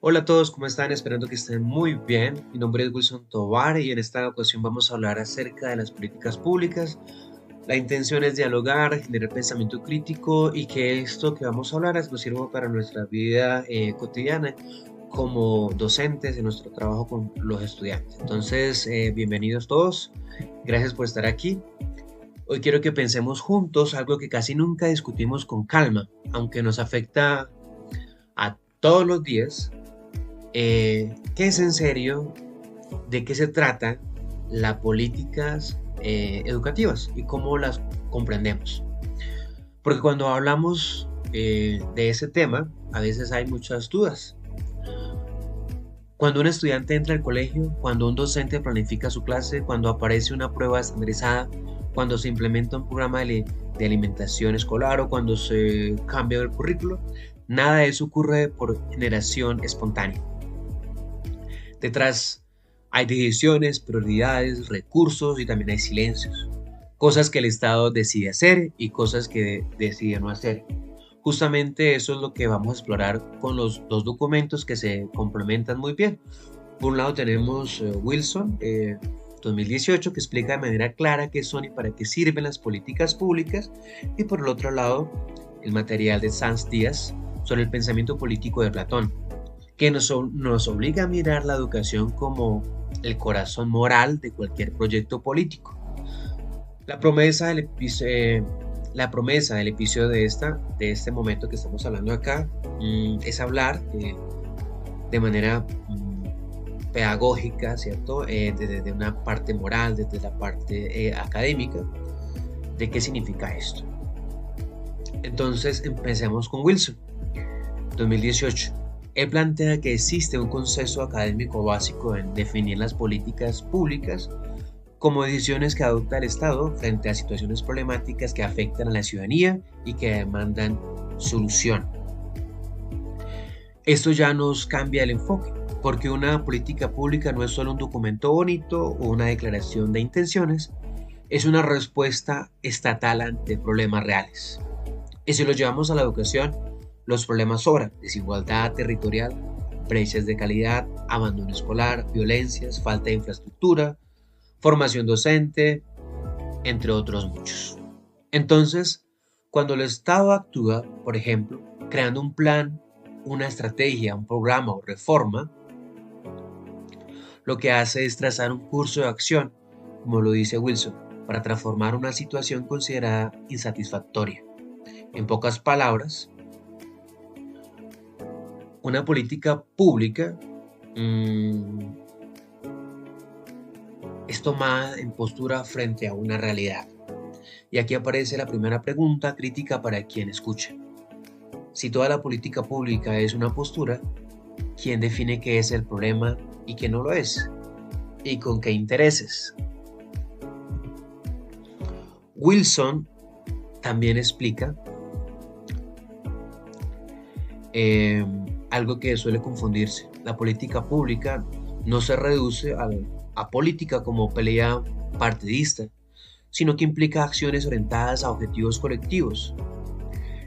Hola a todos, ¿cómo están? Esperando que estén muy bien. Mi nombre es Wilson Tovar y en esta ocasión vamos a hablar acerca de las políticas públicas. La intención es dialogar, generar pensamiento crítico y que esto que vamos a hablar nos sirva para nuestra vida cotidiana como docentes en nuestro trabajo con los estudiantes. Entonces, bienvenidos todos. Gracias por estar aquí. Hoy quiero que pensemos juntos algo que casi nunca discutimos con calma, aunque nos afecta a todos los días. ¿Qué es en serio? ¿De qué se trata las políticas educativas y cómo las comprendemos? Porque cuando hablamos de ese tema, a veces hay muchas dudas. Cuando un estudiante entra al colegio, cuando un docente planifica su clase, cuando aparece una prueba estandarizada, cuando se implementa un programa de alimentación escolar o cuando se cambia el currículo, nada de eso ocurre por generación espontánea. Detrás hay decisiones, prioridades, recursos y también hay silencios. Cosas que el Estado decide hacer y cosas que decide no hacer. Justamente eso es lo que vamos a explorar con los dos documentos que se complementan muy bien. Por un lado tenemos Wilson 2018 que explica de manera clara qué son y para qué sirven las políticas públicas, y por el otro lado el material de Sanz Díaz sobre el pensamiento político de Platón, que nos obliga a mirar la educación como el corazón moral de cualquier proyecto político. La promesa del episodio, la promesa del episodio de este momento que estamos hablando acá, es hablar de manera pedagógica, ¿cierto? Desde una parte moral, desde la parte académica, de qué significa esto. Entonces empecemos con Wilson, 2018. Él plantea que existe un consenso académico básico en definir las políticas públicas como decisiones que adopta el Estado frente a situaciones problemáticas que afectan a la ciudadanía y que demandan solución. Esto ya nos cambia el enfoque, porque una política pública no es solo un documento bonito o una declaración de intenciones, es una respuesta estatal ante problemas reales. Y si lo llevamos a la educación, los problemas sobran: desigualdad territorial, brechas de calidad, abandono escolar, violencias, falta de infraestructura, formación docente, entre otros muchos. Entonces, cuando el Estado actúa, por ejemplo, creando un plan, una estrategia, un programa o reforma, lo que hace es trazar un curso de acción, como lo dice Wilson, para transformar una situación considerada insatisfactoria. En pocas palabras, una política pública es tomada en postura frente a una realidad. Y aquí aparece la primera pregunta crítica para quien escuche. Si toda la política pública es una postura, ¿quién define qué es el problema y qué no lo es? ¿Y con qué intereses? Wilson también explica algo que suele confundirse. La política pública no se reduce a política como pelea partidista, sino que implica acciones orientadas a objetivos colectivos.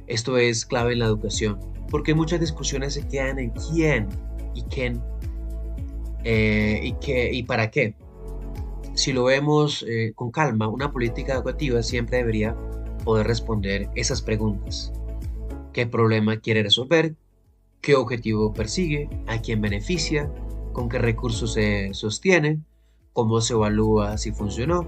Esto es clave en la educación, porque muchas discusiones se quedan en quién y quién y qué y para qué. Si lo vemos con calma, una política educativa siempre debería poder responder esas preguntas. ¿Qué problema quiere resolver? ¿Qué objetivo persigue? ¿A quién beneficia? ¿Con qué recursos se sostiene? ¿Cómo se evalúa si funcionó?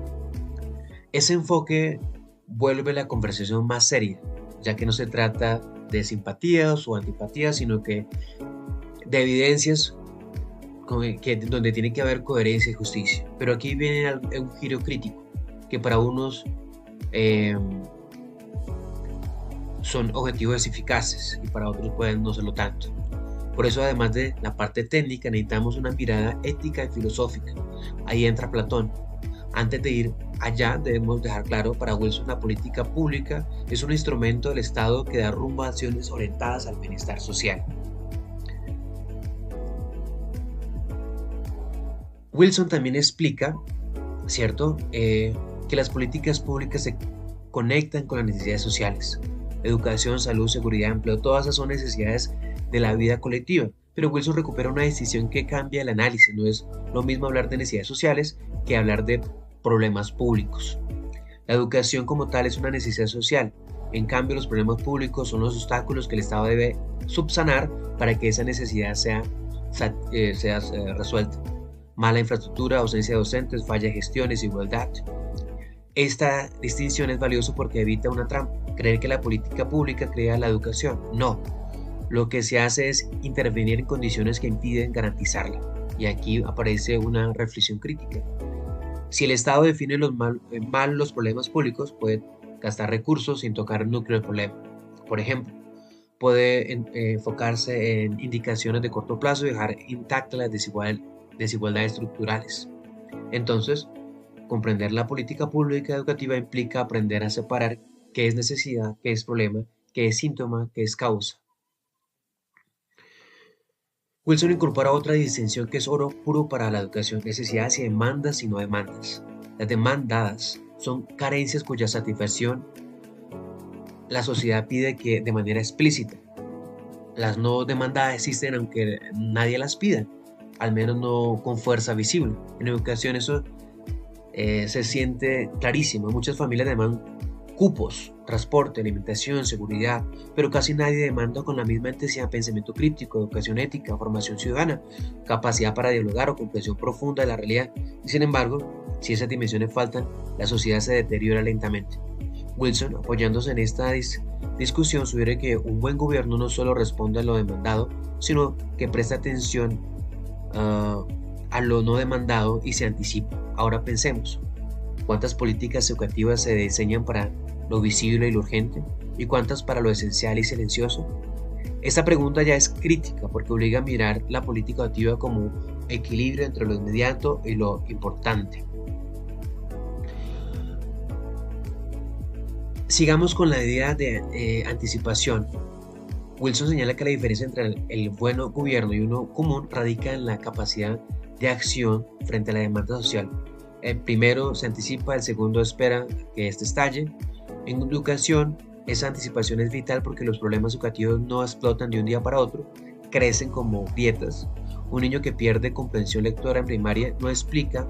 Ese enfoque vuelve la conversación más seria, ya que no se trata de simpatías o antipatías, sino que de evidencias donde tiene que haber coherencia y justicia. Pero aquí viene un giro crítico, que para unos son objetivos eficaces y para otros pueden no serlo tanto. Por eso, además de la parte técnica, necesitamos una mirada ética y filosófica. Ahí entra Platón. Antes de ir allá, debemos dejar claro: para Wilson, la política pública es un instrumento del Estado que da rumbo a acciones orientadas al bienestar social. Wilson también explica, ¿cierto?, que las políticas públicas se conectan con las necesidades sociales. Educación, salud, seguridad, empleo, todas esas son necesidades de la vida colectiva, Pero Wilson recupera una distinción que cambia el análisis. No es lo mismo hablar de necesidades sociales que hablar de problemas públicos. La educación como tal es una necesidad social. En cambio, los problemas públicos son los obstáculos que el Estado debe subsanar para que esa necesidad sea resuelta. Mala infraestructura, ausencia de docentes, falla de gestión, desigualdad. Esta distinción es valiosa porque evita una trampa, creer que la política pública crea la educación. No, lo que se hace es intervenir en condiciones que impiden garantizarla. Y aquí aparece una reflexión crítica. Si el Estado define mal los problemas públicos, puede gastar recursos sin tocar el núcleo del problema. Por ejemplo, puede enfocarse en indicaciones de corto plazo y dejar intactas las desigualdades estructurales. Entonces, comprender la política pública educativa implica aprender a separar qué es necesidad, qué es problema, qué es síntoma, qué es causa. Wilson incorpora otra distinción que es oro puro para la educación: necesidades y demandas y no demandas. Las demandadas son carencias cuya satisfacción la sociedad pide que de manera explícita. Las no demandadas existen aunque nadie las pida, al menos no con fuerza visible. En educación eso se siente clarísimo. Muchas familias demandan cupos, transporte, alimentación, seguridad, pero casi nadie demanda con la misma intensidad pensamiento crítico, educación ética, formación ciudadana, capacidad para dialogar o comprensión profunda de la realidad. Y sin embargo, si esas dimensiones faltan, la sociedad se deteriora lentamente. Wilson, apoyándose en esta discusión, sugiere que un buen gobierno no solo responde a lo demandado, sino que presta atención a lo no demandado y se anticipa. Ahora pensemos, ¿cuántas políticas educativas se diseñan para lo visible y lo urgente? ¿Y cuántas para lo esencial y silencioso? Esta pregunta ya es crítica porque obliga a mirar la política educativa como equilibrio entre lo inmediato y lo importante. Sigamos con la idea de anticipación. Wilson señala que la diferencia entre el buen gobierno y uno común radica en la capacidad de acción frente a la demanda social. El primero se anticipa, el segundo espera que éste estalle. En educación, esa anticipación es vital porque los problemas educativos no explotan de un día para otro, crecen como dietas. Un niño que pierde comprensión lectora en primaria no explota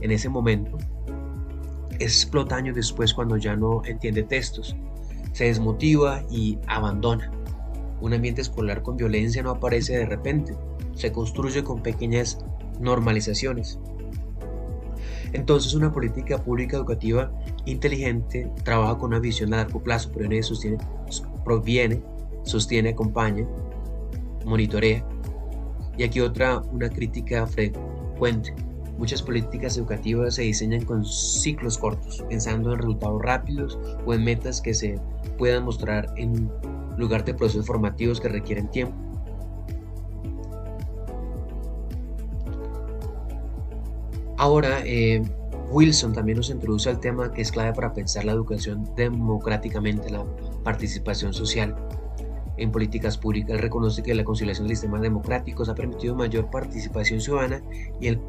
en ese momento. Explota años después cuando ya no entiende textos, se desmotiva y abandona. Un ambiente escolar con violencia no aparece de repente, se construye con pequeñas normalizaciones. Entonces, una política pública educativa inteligente trabaja con una visión a largo plazo, sostiene, acompaña, monitorea. Y aquí una crítica frecuente. Muchas políticas educativas se diseñan con ciclos cortos, pensando en resultados rápidos o en metas que se puedan mostrar en lugar de procesos formativos que requieren tiempo. Ahora, Wilson también nos introduce al tema que es clave para pensar la educación democráticamente, la participación social en políticas públicas. Él reconoce que la conciliación de sistemas democráticos ha permitido mayor participación ciudadana y el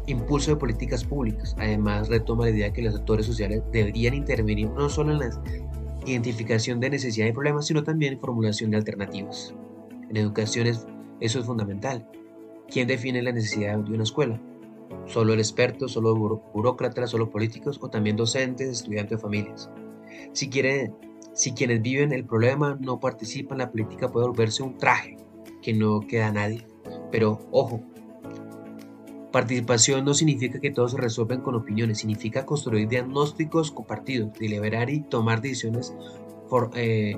impulso de políticas públicas. Además, retoma la idea que los actores sociales deberían intervenir no solo en la identificación de necesidades y problemas, sino también en formulación de alternativas. En educación eso es fundamental. ¿Quién define la necesidad de una escuela? ¿Solo el experto, solo burócratas, solo políticos o también docentes, estudiantes o familias? Si quienes viven el problema no participan, la política puede volverse un traje que no queda a nadie. Pero ojo, participación no significa que todo se resuelven con opiniones, significa construir diagnósticos compartidos, deliberar y tomar decisiones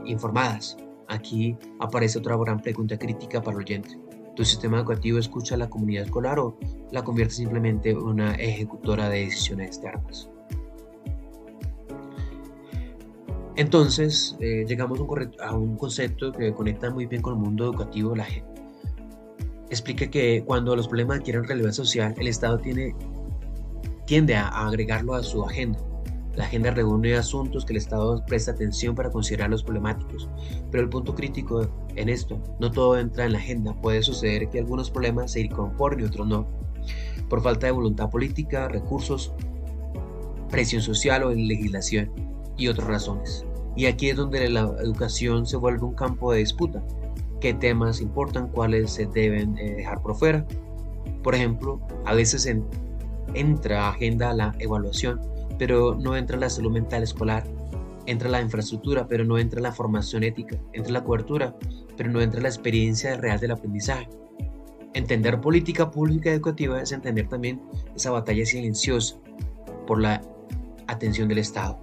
informadas. Aquí aparece otra gran pregunta crítica para el oyente. ¿Tu sistema educativo escucha a la comunidad escolar o la convierte simplemente en una ejecutora de decisiones externas? Entonces, llegamos a un concepto que conecta muy bien con el mundo educativo. Explica que cuando los problemas adquieren relevancia social, el Estado tiende a agregarlo a su agenda. La agenda reúne asuntos que el Estado presta atención para considerarlos problemáticos. Pero el punto crítico en esto, no todo entra en la agenda. Puede suceder que algunos problemas se incorporen y otros no, por falta de voluntad política, recursos, presión social o legislación y otras razones. Y aquí es donde la educación se vuelve un campo de disputa. qué temas importan, cuáles se deben dejar por fuera. Por ejemplo, a veces entra a agenda la evaluación, pero no entra la salud mental escolar, entra la infraestructura, pero no entra la formación ética, entra la cobertura, pero no entra la experiencia real del aprendizaje. Entender política pública educativa es entender también esa batalla silenciosa por la atención del Estado.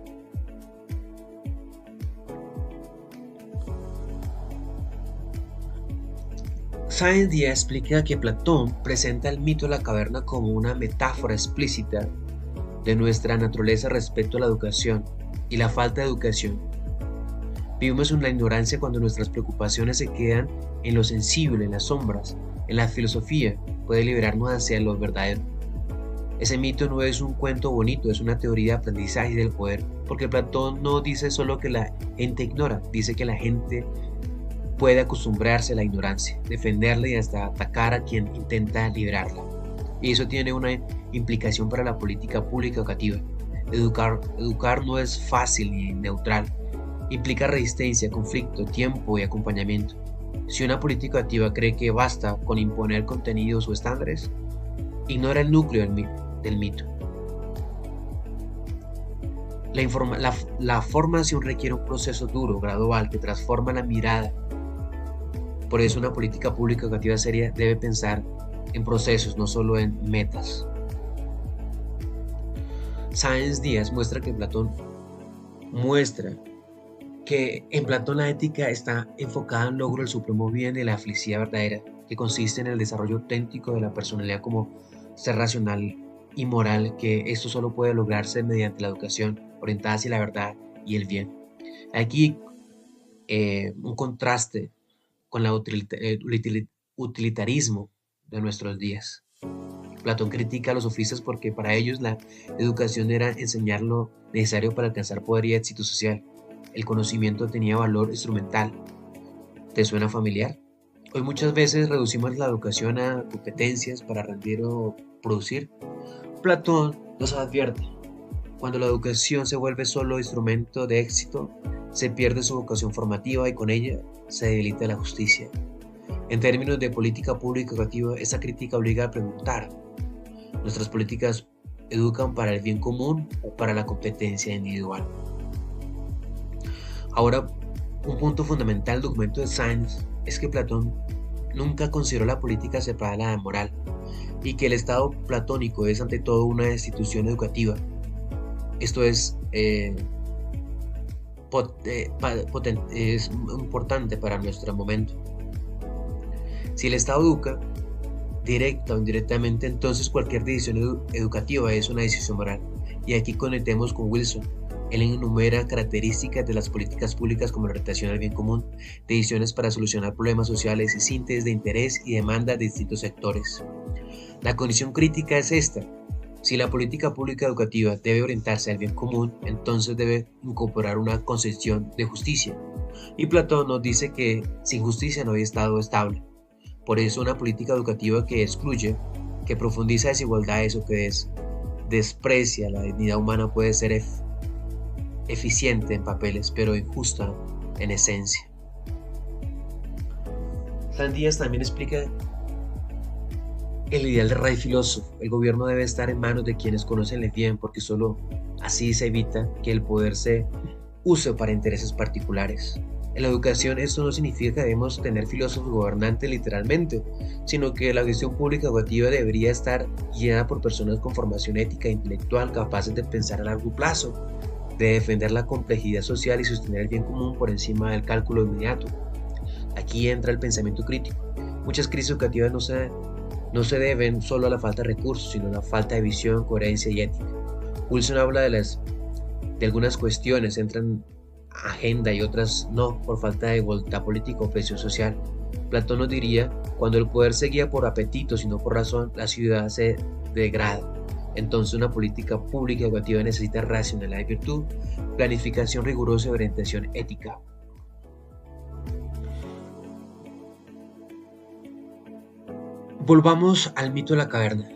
Sáenz Díaz explica que Platón presenta el mito de la caverna como una metáfora explícita de nuestra naturaleza respecto a la educación y la falta de educación. Vivimos en la ignorancia cuando nuestras preocupaciones se quedan en lo sensible, en las sombras. En la filosofía puede liberarnos hacia lo verdadero. Ese mito no es un cuento bonito, es una teoría de aprendizaje y del poder, porque Platón no dice solo que la gente ignora, dice que la gente puede acostumbrarse a la ignorancia, defenderla y hasta atacar a quien intenta liberarla. Y eso tiene una implicación para la política pública educativa. Educar no es fácil ni neutral. Implica resistencia, conflicto, tiempo y acompañamiento. Si una política educativa cree que basta con imponer contenidos o estándares, ignora el núcleo del mito. La formación requiere un proceso duro, gradual, que transforma la mirada. Por eso una política pública educativa seria debe pensar en procesos, no solo en metas. Sáenz Díaz muestra que en Platón la ética está enfocada en el logro del supremo bien y la felicidad verdadera, que consiste en el desarrollo auténtico de la personalidad como ser racional y moral, que esto solo puede lograrse mediante la educación orientada hacia la verdad y el bien. Aquí un contraste con el utilitarismo de nuestros días. Platón critica a los sofistas porque para ellos la educación era enseñar lo necesario para alcanzar poder y éxito social. El conocimiento tenía valor instrumental. ¿Te suena familiar? Hoy muchas veces reducimos la educación a competencias para rendir o producir. Platón nos advierte: cuando la educación se vuelve solo instrumento de éxito, se pierde su vocación formativa y con ella se debilita la justicia. En términos de política pública educativa, esa crítica obliga a preguntar: ¿nuestras políticas educan para el bien común o para la competencia individual? Ahora, un punto fundamental del documento de Sáenz es que Platón nunca consideró la política separada de la moral y que el Estado platónico es ante todo una institución educativa. Esto es importante para nuestro momento. Si el Estado educa, directa o indirectamente, entonces cualquier decisión educativa es una decisión moral. Y aquí conectemos con Wilson. Él enumera características de las políticas públicas como la orientación al bien común, decisiones para solucionar problemas sociales y síntesis de interés y demanda de distintos sectores. La condición crítica es esta: si la política pública educativa debe orientarse al bien común, entonces debe incorporar una concepción de justicia. Y Platón nos dice que sin justicia no hay Estado estable. Por eso una política educativa que excluye, que profundiza desigualdades o que desprecia la dignidad humana puede ser eficiente en papeles, pero injusta en esencia. Sáenz Díaz también explica el ideal de rey filósofo. El gobierno debe estar en manos de quienes conocen el bien, porque solo así se evita que el poder se use para intereses particulares. En la educación esto no significa que debemos tener filósofos gobernantes literalmente, sino que la gestión pública educativa debería estar guiada por personas con formación ética e intelectual capaces de pensar a largo plazo, de defender la complejidad social y sostener el bien común por encima del cálculo inmediato. Aquí entra el pensamiento crítico. Muchas crisis educativas no se deben solo a la falta de recursos, sino a la falta de visión, coherencia y ética. Wilson habla de algunas cuestiones entran a agenda y otras no, por falta de voluntad política o presión social. Platón nos diría: cuando el poder se guía por apetito y no por razón, la ciudad se degrada. Entonces una política pública educativa necesita racionalidad y virtud, planificación rigurosa y orientación ética. Volvamos al mito de la caverna,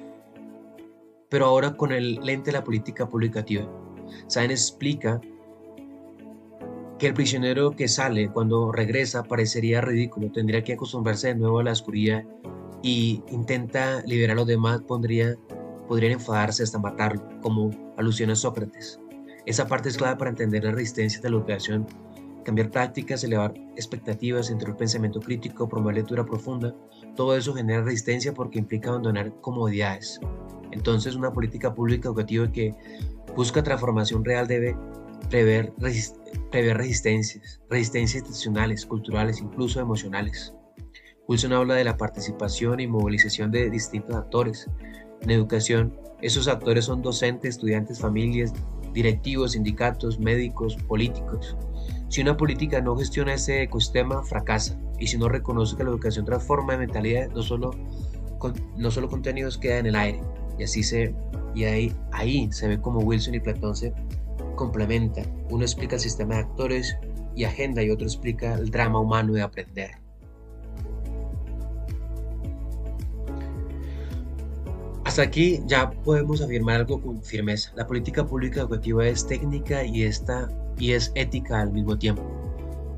pero ahora con el lente de la política pública educativa. Sáenz explica que el prisionero que sale cuando regresa parecería ridículo, tendría que acostumbrarse de nuevo a la oscuridad y intenta liberar a los demás, podrían enfadarse hasta matarlo, como alusiona Sócrates. Esa parte es clave para entender la resistencia de la educación, cambiar prácticas, elevar expectativas, introducir pensamiento crítico, promover lectura profunda. Todo eso genera resistencia porque implica abandonar comodidades. Entonces, una política pública educativa que busca transformación real debe prever, prever resistencias institucionales, culturales, incluso emocionales. Wilson habla de la participación y movilización de distintos actores. En educación, esos actores son docentes, estudiantes, familias, directivos, sindicatos, médicos, políticos. Si una política no gestiona ese ecosistema, fracasa. Y si no reconoce que la educación transforma de mentalidad, no solo contenidos quedan en el aire. Ahí se ve como Wilson y Platón se complementan. Uno explica el sistema de actores y agenda y otro explica el drama humano de aprender. Hasta aquí ya podemos afirmar algo con firmeza. La política pública educativa es técnica y es ética al mismo tiempo.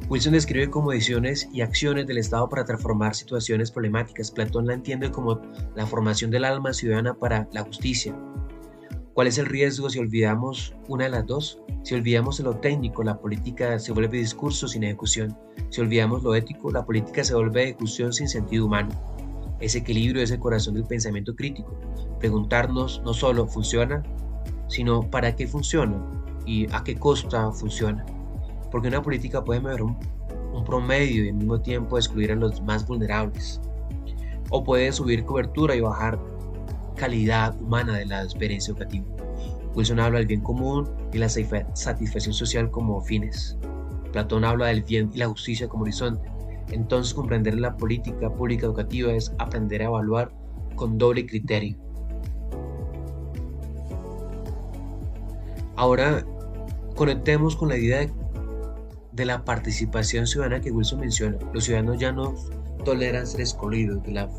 Wilson describe como decisiones y acciones del Estado para transformar situaciones problemáticas. Platón la entiende como la formación del alma ciudadana para la justicia. ¿Cuál es el riesgo si olvidamos una de las dos? Si olvidamos lo técnico, la política se vuelve discurso sin ejecución. Si olvidamos lo ético, la política se vuelve ejecución sin sentido humano. Ese equilibrio es el corazón del pensamiento crítico. Preguntarnos no solo ¿funciona?, sino ¿para qué funciona? ¿Y a qué costa funciona? Porque una política puede mejorar un promedio y al mismo tiempo excluir a los más vulnerables. O puede subir cobertura y bajar calidad humana de la experiencia educativa. Wilson habla del bien común y la satisfacción social como fines. Platón habla del bien y la justicia como horizonte. Entonces, comprender la política pública educativa es aprender a evaluar con doble criterio. Ahora, conectemos con la idea de la participación ciudadana que Wilson menciona. Los ciudadanos ya no toleran ser excluidos de la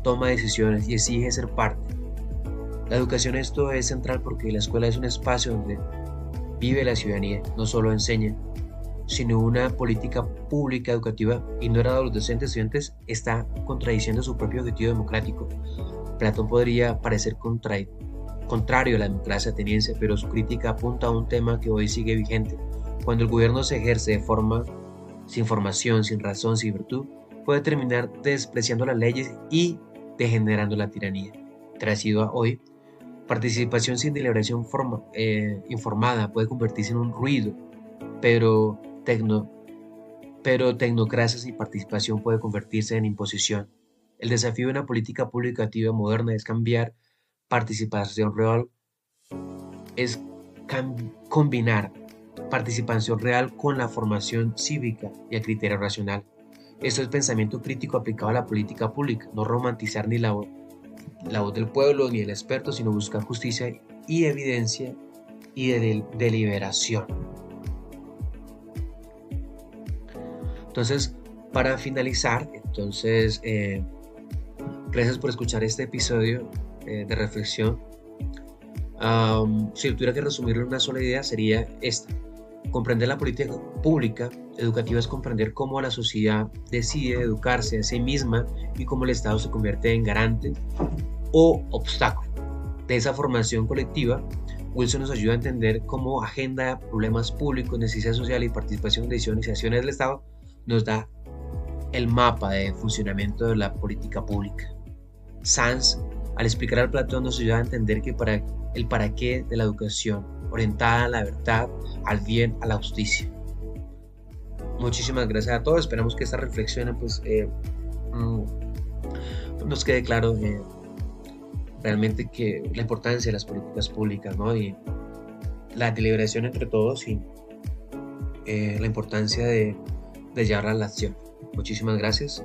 toma de decisiones y exigen ser parte. La educación esto es central porque la escuela es un espacio donde vive la ciudadanía, no solo enseña, sino una política pública educativa ignorada a los docentes y estudiantes está contradiciendo su propio objetivo democrático. Platón podría parecer contrario a la democracia ateniense, pero su crítica apunta a un tema que hoy sigue vigente. Cuando el gobierno se ejerce de forma sin formación, sin razón, sin virtud, puede terminar despreciando las leyes y degenerando la tiranía. Traducido a hoy, participación sin deliberación informada puede convertirse en un ruido, pero tecnocracia sin participación puede convertirse en imposición. El desafío de una política pública activa moderna es cambiar participación real, es combinar participación real con la formación cívica y el criterio racional. Esto es pensamiento crítico aplicado a la política pública, no romantizar ni la voz del pueblo ni del experto, sino buscar justicia y evidencia y deliberación. Entonces, para finalizar, gracias por escuchar este episodio de reflexión. Si tuviera que resumirlo en una sola idea, sería esta. Comprender la política pública educativa es comprender cómo la sociedad decide educarse a sí misma y cómo el Estado se convierte en garante o obstáculo de esa formación colectiva. Wilson nos ayuda a entender cómo agenda, problemas públicos, necesidad social y participación en decisiones y acciones del Estado nos da el mapa de funcionamiento de la política pública. Sanz, al explicar al Platón, nos ayuda a entender que el para qué de la educación, orientada a la verdad, al bien, a la justicia. Muchísimas gracias a todos. Esperamos que esta reflexión nos quede claro realmente que la importancia de las políticas públicas, ¿no? Y la deliberación entre todos y la importancia de llevarla a la acción. Muchísimas gracias.